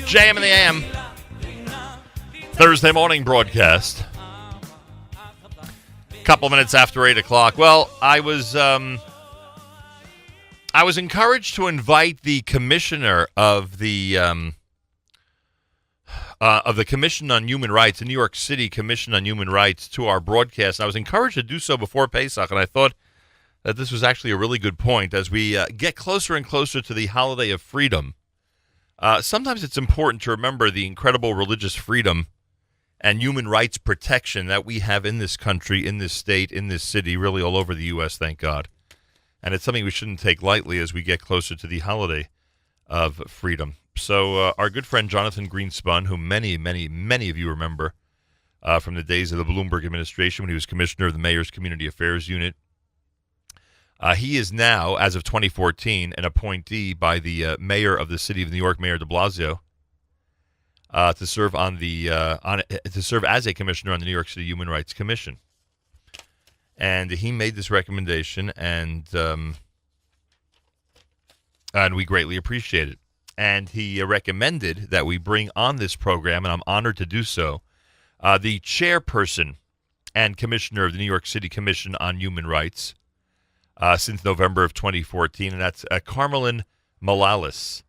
JM in the AM. Thursday morning broadcast. Couple minutes after 8 o'clock. Well, I was encouraged to invite the commissioner of the Commission on Human Rights, the New York City Commission on Human Rights, to our broadcast. I was encouraged to do so before Pesach, and I thought that this was actually a really good point as we get closer and closer to the holiday of freedom. Sometimes it's important to remember the incredible religious freedom and human rights protection that we have in this country, in this state, in this city, really all over the U.S., thank God. And it's something we shouldn't take lightly as we get closer to the holiday of freedom. So our good friend Jonathan Greenspun, who many of you remember from the days of the Bloomberg administration when he was commissioner of the Mayor's Community Affairs Unit, he is now, as of 2014, an appointee by the mayor of the city of New York, Mayor de Blasio, to serve as a commissioner on the New York City Human Rights Commission. And he made this recommendation, and we greatly appreciate it. And he recommended that we bring on this program, and I'm honored to do so, the chairperson and commissioner of the New York City Commission on Human Rights, since November of 2014, and that's Carmelyn Malalis,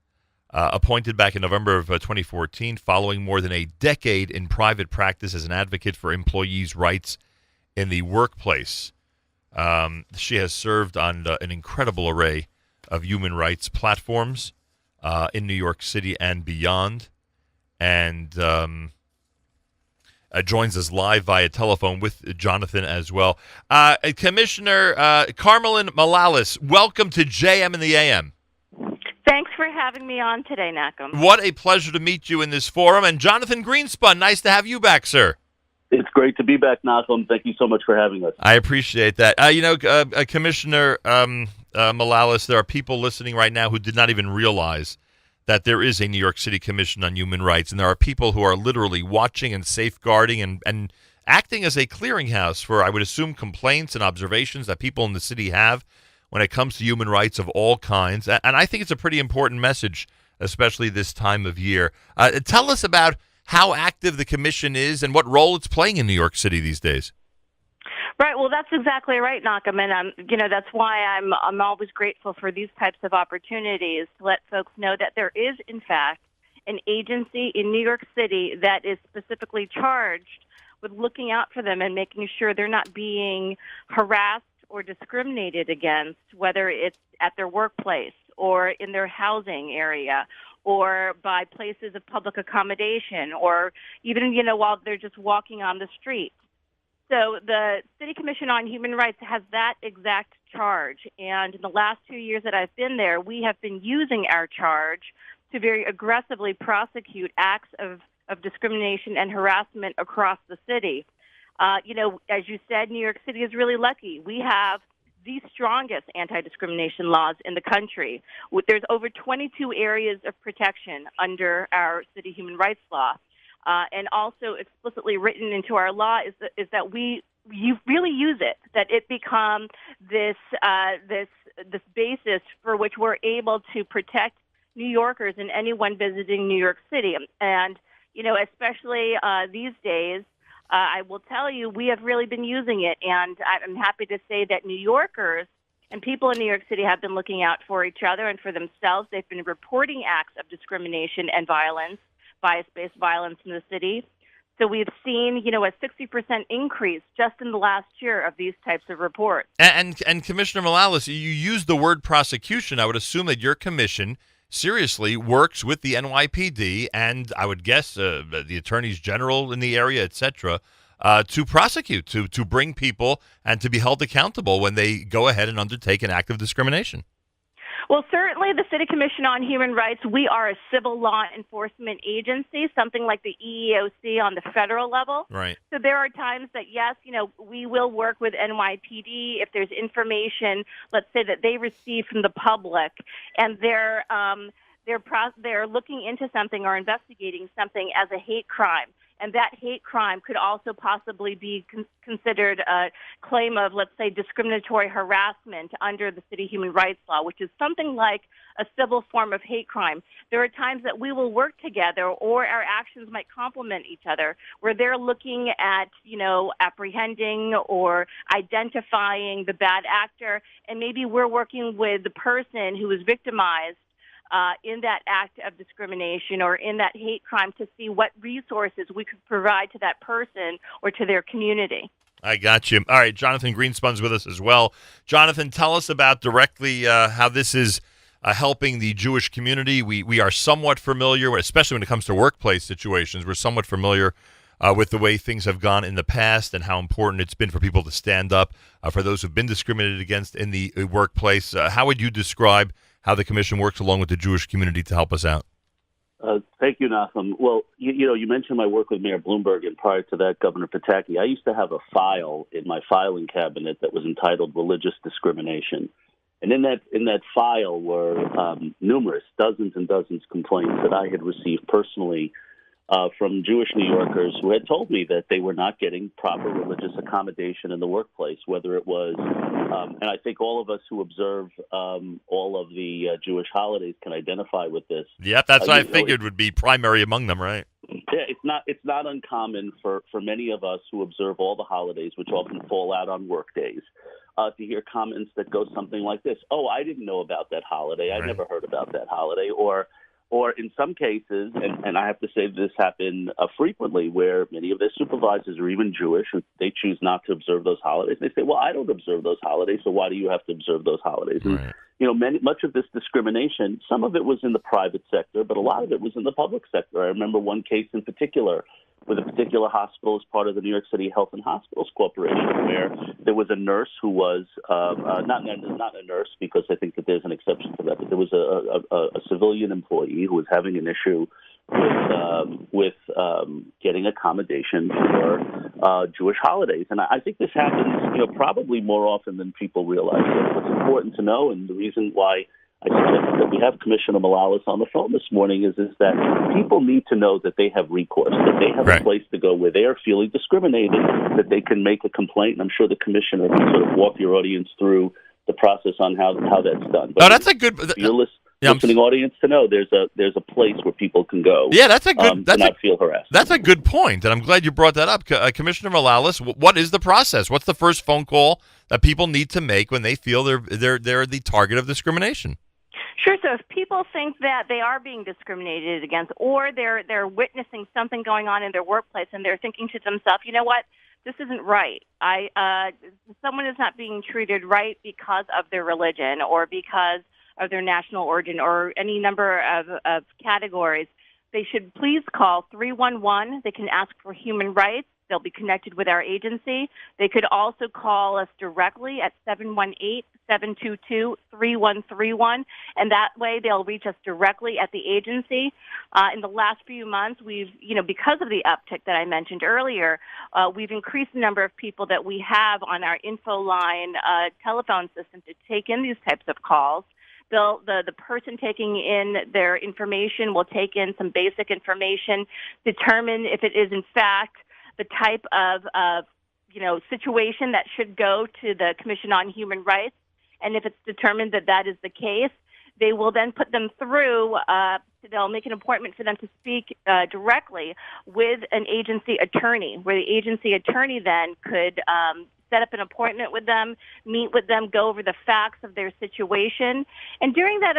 appointed back in November of 2014, following more than a decade in private practice as an advocate for employees' rights in the workplace. She has served on an incredible array of human rights platforms in New York City and beyond, and joins us live via telephone with Jonathan as well. Commissioner Carmelyn Malalis, welcome to JM in the AM. Thanks for having me on today, Nachum. What a pleasure to meet you in this forum. And Jonathan Greenspun, nice to have you back, sir. It's great to be back, Nachum. Thank you so much for having us. I appreciate that. Commissioner Malalis, there are people listening right now who did not even realize that there is a New York City Commission on Human Rights, and there are people who are literally watching and safeguarding and acting as a clearinghouse for, I would assume, complaints and observations that people in the city have when it comes to human rights of all kinds. And I think it's a pretty important message, especially this time of year. Tell us about how active the commission is and what role it's playing in New York City these days. Right. Well, that's exactly right, Nachum, and that's why I'm always grateful for these types of opportunities to let folks know that there is, in fact, an agency in New York City that is specifically charged with looking out for them and making sure they're not being harassed or discriminated against, whether it's at their workplace or in their housing area or by places of public accommodation or even, while they're just walking on the street. So the City Commission on Human Rights has that exact charge. And in the last 2 years that I've been there, we have been using our charge to very aggressively prosecute acts of discrimination and harassment across the city. As you said, New York City is really lucky. We have the strongest anti-discrimination laws in the country. There's over 22 areas of protection under our city human rights law. And also explicitly written into our law is that you really use it, that it become this basis for which we're able to protect New Yorkers and anyone visiting New York City. And, especially these days, I will tell you, we have really been using it. And I'm happy to say that New Yorkers and people in New York City have been looking out for each other and for themselves. They've been reporting acts of discrimination and violence, bias-based violence in the city. So we've seen, a 60% increase just in the last year of these types of reports. And Commissioner Malalis, you used the word prosecution. I would assume that your commission seriously works with the NYPD and I would guess the attorneys general in the area, et cetera, to prosecute, to bring people and to be held accountable when they go ahead and undertake an act of discrimination. Well, certainly the City Commission on Human Rights, we are a civil law enforcement agency, something like the EEOC on the federal level. Right. So there are times that, yes, we will work with NYPD if there's information, let's say, that they receive from the public, and they're looking into something or investigating something as a hate crime. And that hate crime could also possibly be considered a claim of, let's say, discriminatory harassment under the city human rights law, which is something like a civil form of hate crime. There are times that we will work together, or our actions might complement each other, where they're looking at, apprehending or identifying the bad actor, and maybe we're working with the person who was victimized in that act of discrimination or in that hate crime to see what resources we could provide to that person or to their community. I got you. All right, Jonathan Greenspun's with us as well. Jonathan, tell us about directly how this is helping the Jewish community. We are somewhat familiar, especially when it comes to workplace situations, we're somewhat familiar with the way things have gone in the past and how important it's been for people to stand up for those who've been discriminated against in the workplace. How would you describe how the commission works along with the Jewish community to help us out? Thank you, Nachum. Well, you mentioned my work with Mayor Bloomberg, and prior to that, Governor Pataki. I used to have a file in my filing cabinet that was entitled Religious Discrimination. And in that file were numerous, dozens and dozens complaints that I had received personally from Jewish New Yorkers who had told me that they were not getting proper religious accommodation in the workplace, whether it was, and I think all of us who observe all of the Jewish holidays can identify with this. Yep, that's what I figured would be primary among them, right? Yeah, it's not uncommon for many of us who observe all the holidays, which often fall out on work days, to hear comments that go something like this: "Oh, I didn't know about that holiday. I never heard about that holiday," or in some cases, and I have to say this happened frequently, where many of their supervisors are even Jewish, and they choose not to observe those holidays. They say, "Well, I don't observe those holidays, so why do you have to observe those holidays?" Right. And much of this discrimination, some of it was in the private sector, but a lot of it was in the public sector. I remember one case in particular with a particular hospital as part of the New York City Health and Hospitals Corporation, where there was a nurse who was not a nurse, because I think that there's an exception to that, but there was a civilian employee who was having an issue with getting accommodation for Jewish holidays. And I think this happens, probably more often than people realize. What's important to know, and the reason why I suggested that we have Commissioner Malalis on the phone this morning is that people need to know that they have recourse, that they have a place to go where they are feeling discriminated, that they can make a complaint. And I'm sure the commissioner can sort of walk your audience through the process on how that's done. But that's a good. Listening audience to know there's a place where people can go. Yeah, that's a good. To not feel harassed. That's a good point, and I'm glad you brought that up, Commissioner Malalis. What is the process? What's the first phone call that people need to make when they feel they're the target of discrimination? Sure. So if people think that they are being discriminated against, or they're witnessing something going on in their workplace, and they're thinking to themselves, you know what, this isn't right. Someone is not being treated right because of their religion or because of their national origin or any number of categories, they should please call 311. They can ask for human rights. They'll be connected with our agency. They could also call us directly at 718-722-3131, and that way they'll reach us directly at the agency. In the last few months, we've, because of the uptick that I mentioned earlier, we've increased the number of people that we have on our info line telephone system to take in these types of calls. The person taking in their information will take in some basic information, determine if it is in fact the type of situation that should go to the Commission on Human Rights, and if it's determined that that is the case, they will then put them through. They'll make an appointment for them to speak directly with an agency attorney, where the agency attorney then could set up an appointment with them, meet with them, go over the facts of their situation. And during that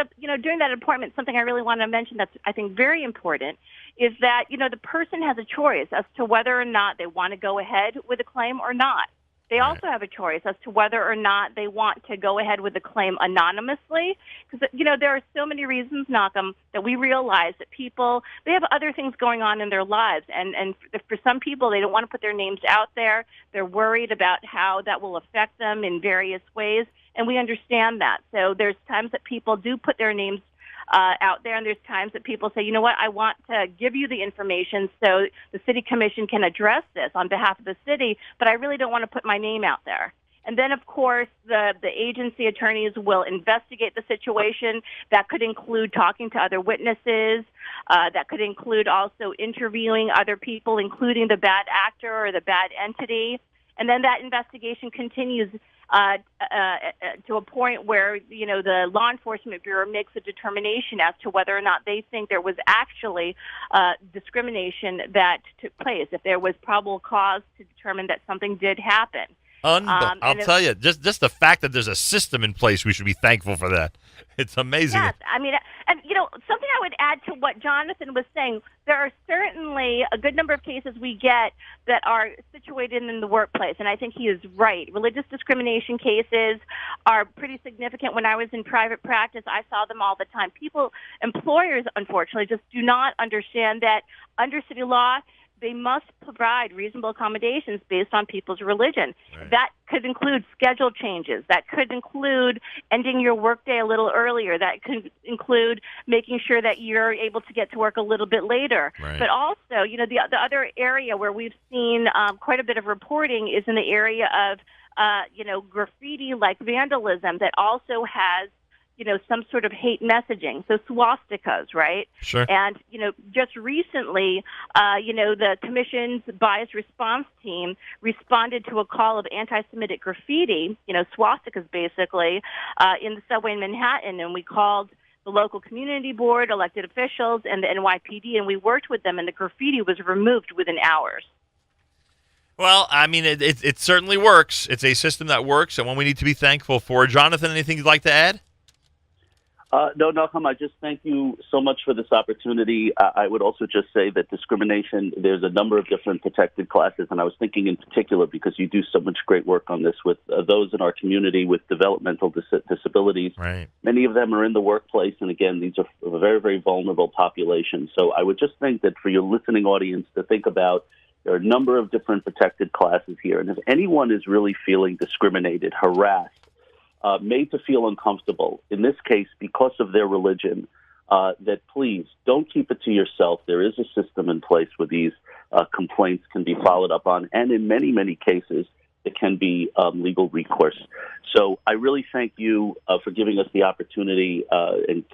appointment, something I really want to mention that's, I think, very important is that, the person has a choice as to whether or not they want to go ahead with a claim or not. They also have a choice as to whether or not they want to go ahead with the claim anonymously. Because, there are so many reasons, Nachum, that we realize that people, they have other things going on in their lives. And for some people, they don't want to put their names out there. They're worried about how that will affect them in various ways. And we understand that. So there's times that people do put their names out there, and there's times that people say, you know what, I want to give you the information so the city commission can address this on behalf of the city, but I really don't want to put my name out there. And then, of course, the agency attorneys will investigate the situation. That could include talking to other witnesses. That could include also interviewing other people, including the bad actor or the bad entity. And then that investigation continues to a point where, the Law Enforcement Bureau makes a determination as to whether or not they think there was actually discrimination that took place, if there was probable cause to determine that something did happen. I'll tell you, just the fact that there's a system in place, we should be thankful for that. It's amazing. Yes, I mean, and something I would add to what Jonathan was saying, there are certainly a good number of cases we get that are situated in the workplace, and I think he is right. Religious discrimination cases are pretty significant. When I was in private practice, I saw them all the time. Employers, unfortunately, just do not understand that under city law, they must provide reasonable accommodations based on people's religion. Right. That could include schedule changes. That could include ending your workday a little earlier. That could include making sure that you're able to get to work a little bit later. Right. But also, the other area where we've seen quite a bit of reporting is in the area of, graffiti-like vandalism that also has some sort of hate messaging. So swastikas, right? Sure. And, just recently, the Commission's bias response team responded to a call of anti-Semitic graffiti, swastikas basically, in the subway in Manhattan. And we called the local community board, elected officials, and the NYPD, and we worked with them, and the graffiti was removed within hours. Well, I mean, it certainly works. It's a system that works, and one we need to be thankful for. Jonathan, anything you'd like to add? No, Nachum, I just thank you so much for this opportunity. I would also just say that discrimination, there's a number of different protected classes, and I was thinking in particular because you do so much great work on this with those in our community with developmental disabilities. Right. Many of them are in the workplace, and again, these are a very, very vulnerable population. So I would just think that for your listening audience to think about there are a number of different protected classes here, and if anyone is really feeling discriminated, harassed, made to feel uncomfortable, in this case, because of their religion, that please don't keep it to yourself. There is a system in place where these complaints can be followed up on, and in many, many cases, it can be legal recourse. So I really thank you for giving us the opportunity and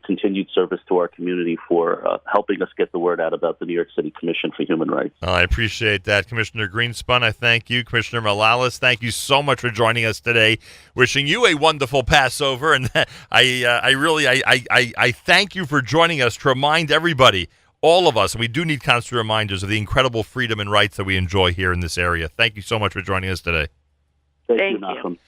continued service to our community for helping us get the word out about the New York City Commission for Human Rights. I appreciate that. Commissioner Greenspun, I thank you. Commissioner Malalis, thank you so much for joining us today. Wishing you a wonderful Passover, and I thank you for joining us to remind everybody, all of us, and we do need constant reminders of the incredible freedom and rights that we enjoy here in this area. Thank you so much for joining us today. Thank you, Nachum.